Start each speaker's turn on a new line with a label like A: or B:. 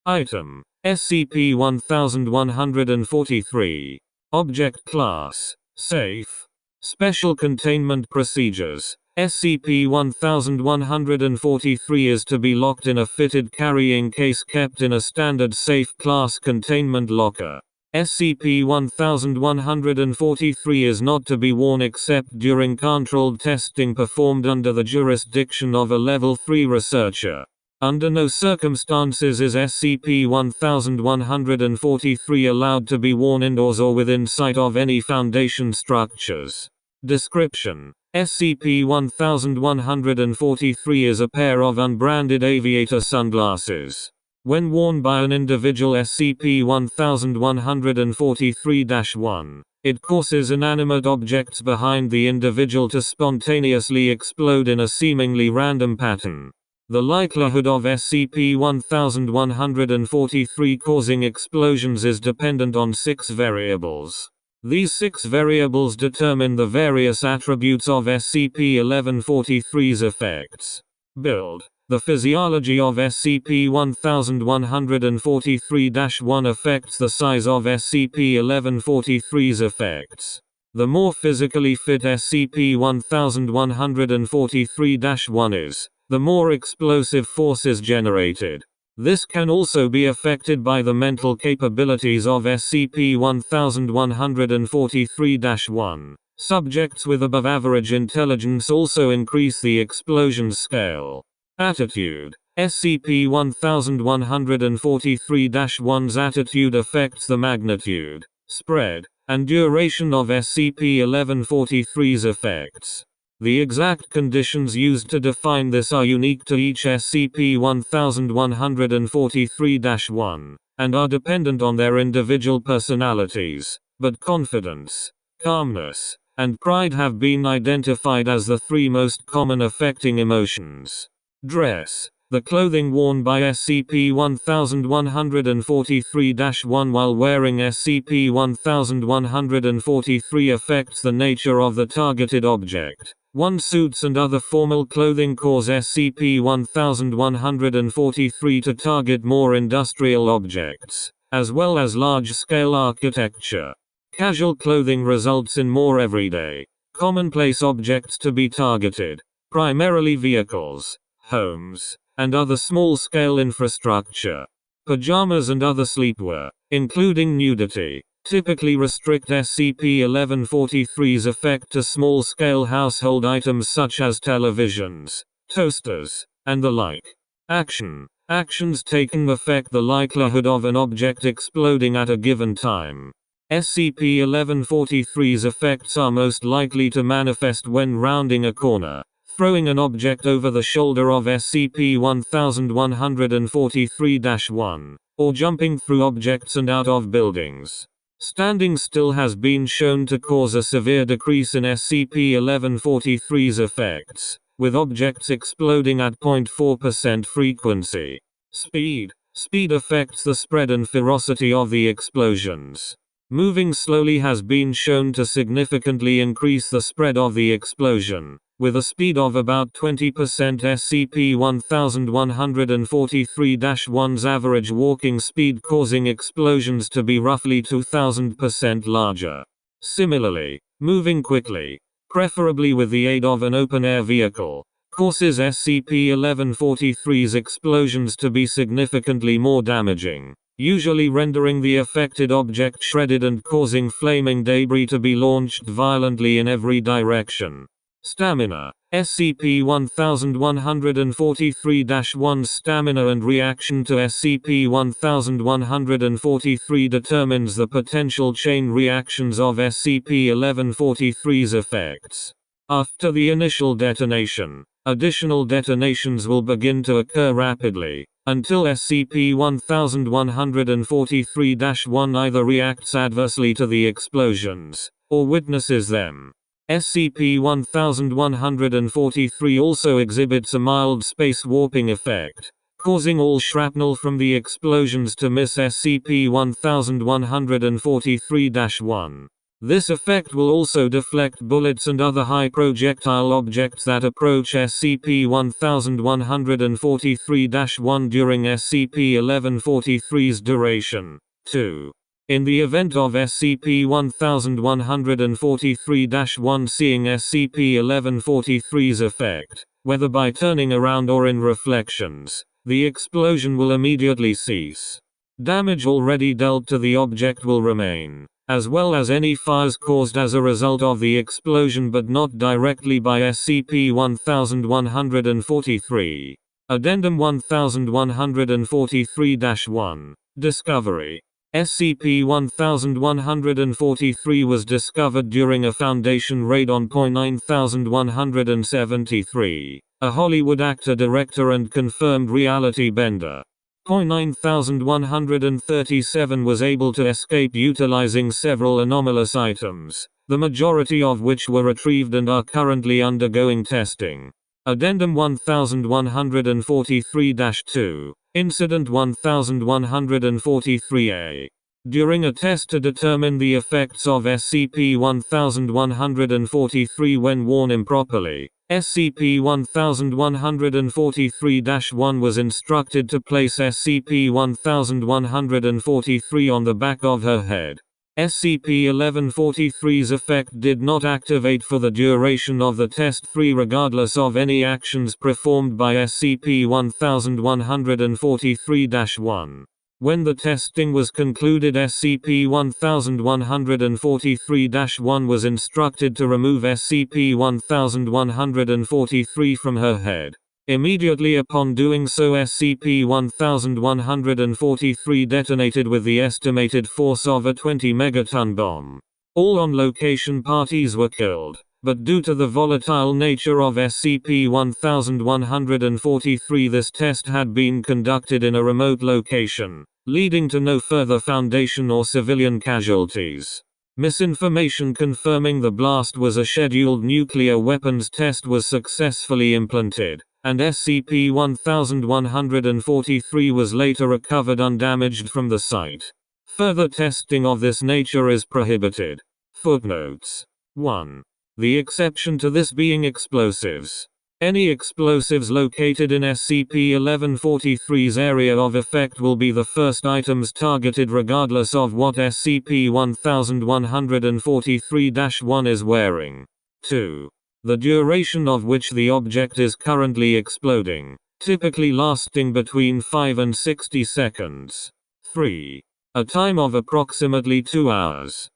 A: Item: SCP-1143. Object Class: Safe. Special Containment Procedures: SCP-1143 is to be locked in a fitted carrying case kept in a standard safe class containment locker. SCP-1143 is not to be worn except during controlled testing performed under the jurisdiction of a Level 3 researcher. Under no circumstances is SCP-1143 allowed to be worn indoors or within sight of any Foundation structures. Description: SCP-1143 is a pair of unbranded aviator sunglasses. When worn by an individual SCP-1143-1, it causes inanimate objects behind the individual to spontaneously explode in a seemingly random pattern. The likelihood of SCP-1143 causing explosions is dependent on 6 variables. These 6 variables determine the various attributes of SCP-1143's effects. Build: the physiology of SCP-1143-1 affects the size of SCP-1143's effects. The more physically fit SCP-1143-1 is, the more explosive force is generated. This can also be affected by the mental capabilities of SCP-1143-1. Subjects with above average intelligence also increase the explosion scale. Attitude: SCP-1143-1's attitude affects the magnitude, spread, and duration of SCP-1143's effects. The exact conditions used to define this are unique to each SCP-1143-1, and are dependent on their individual personalities, but confidence, calmness, and pride have been identified as the 3 most common affecting emotions. Dress: the clothing worn by SCP-1143-1 while wearing SCP-1143 affects the nature of the targeted object. Suits and other formal clothing cause SCP-1143 to target more industrial objects, as well as large-scale architecture. Casual clothing results in more everyday, commonplace objects to be targeted, primarily vehicles, homes, and other small-scale infrastructure. Pajamas and other sleepwear, including nudity, typically restrict SCP-1143's effect to small-scale household items such as televisions, toasters, and the like. Actions taken affect the likelihood of an object exploding at a given time. SCP-1143's effects are most likely to manifest when rounding a corner, throwing an object over the shoulder of SCP-1143-1, or jumping through objects and out of buildings. Standing still has been shown to cause a severe decrease in SCP-1143's effects, with objects exploding at 0.4% frequency. Speed affects the spread and ferocity of the explosions. Moving slowly has been shown to significantly increase the spread of the explosion, with a speed of about 20%. SCP-1143-1's average walking speed causing explosions to be roughly 2000% larger. Similarly, moving quickly, preferably with the aid of an open-air vehicle, causes SCP-1143's explosions to be significantly more damaging, usually rendering the affected object shredded and causing flaming debris to be launched violently in every direction. Stamina: SCP-1143-1's stamina and reaction to SCP-1143 determines the potential chain reactions of SCP-1143's effects. After the initial detonation, additional detonations will begin to occur rapidly, until SCP-1143-1 either reacts adversely to the explosions, or witnesses them. SCP-1143 also exhibits a mild space warping effect, causing all shrapnel from the explosions to miss SCP-1143-1. This effect will also deflect bullets and other high projectile objects that approach SCP-1143-1 during SCP-1143's duration. 2. In the event of SCP-1143-1 seeing SCP-1143's effect, whether by turning around or in reflections, the explosion will immediately cease. Damage already dealt to the object will remain, as well as any fires caused as a result of the explosion but not directly by SCP-1143. Addendum 1143-1. Discovery. SCP-1143 was discovered during a Foundation raid on .9173. A Hollywood actor, director and confirmed reality bender. .9137 was able to escape utilizing several anomalous items, the majority of which were retrieved and are currently undergoing testing. Addendum 1143-2. Incident 1143-A. During a test to determine the effects of SCP-1143 when worn improperly, SCP-1143-1 was instructed to place SCP-1143 on the back of her head. SCP-1143's effect did not activate for the duration of the test 3 regardless of any actions performed by SCP-1143-1. When the testing was concluded, SCP-1143-1 was instructed to remove SCP-1143 from her head. Immediately upon doing so, SCP-1143 detonated with the estimated force of a 20 megaton bomb. All on-location parties were killed, but due to the volatile nature of SCP-1143, this test had been conducted in a remote location, leading to no further Foundation or civilian casualties. Misinformation confirming the blast was a scheduled nuclear weapons test was successfully implanted, and SCP-1143 was later recovered undamaged from the site. Further testing of this nature is prohibited. Footnotes. 1. The exception to this being explosives. Any explosives located in SCP-1143's area of effect will be the first items targeted regardless of what SCP-1143-1 is wearing. 2. The duration of which the object is currently exploding, typically lasting between 5 and 60 seconds. 3. A time of approximately 2 hours.